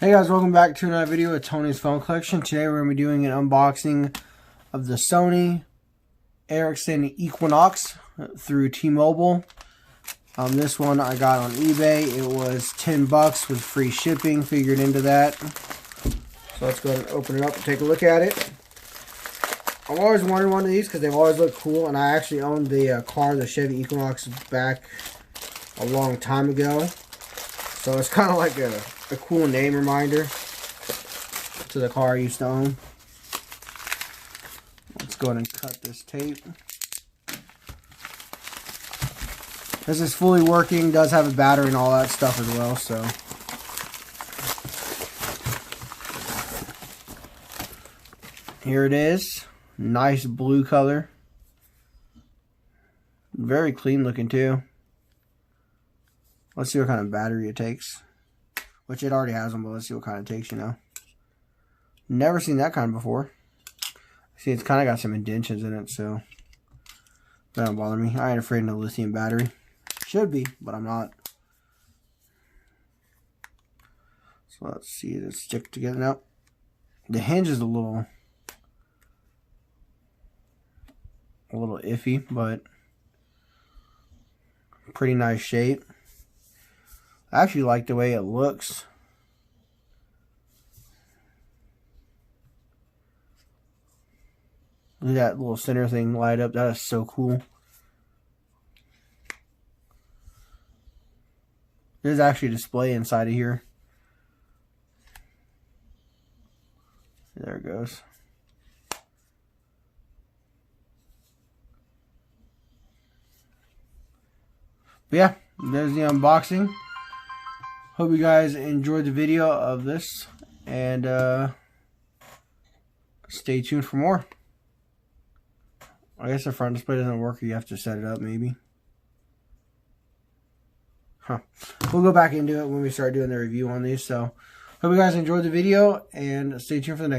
Hey guys, welcome back to another video of Tony's Phone Collection. Today we're going to be doing an unboxing of the Sony Ericsson Equinox through T-Mobile. This one I got on eBay. It was 10 bucks with free shipping figured into that. So let's go ahead and open it up and take a look at it. I've always wanted one of these because they've always looked cool, and I actually owned the car, the Chevy Equinox, back a long time ago. So it's kind of like a cool name reminder to the car I used to own. Let's go ahead and cut this tape. This is fully working, does have a battery and all that stuff as well, so. Here it is. Nice blue color. Very clean looking too. Let's see what kind of battery it takes. Which it already has one, but let's see what kind it takes, you know. Never seen that kind before. See, it's kind of got some indentions in it, so that don't bother me. I ain't afraid of a lithium battery. Should be, but I'm not. So let's see it stick together now. The hinge is a little iffy, but pretty nice shape. I actually like the way it looks. Look at that little center thing light up. That is so cool. There's actually a display inside of here. There it goes. But yeah, there's the unboxing. Hope you guys enjoyed the video of this, and stay tuned for more. I guess the front display doesn't work, or you have to set it up maybe. We'll go back into it when we start doing the review on these. So hope you guys enjoyed the video, and stay tuned for the next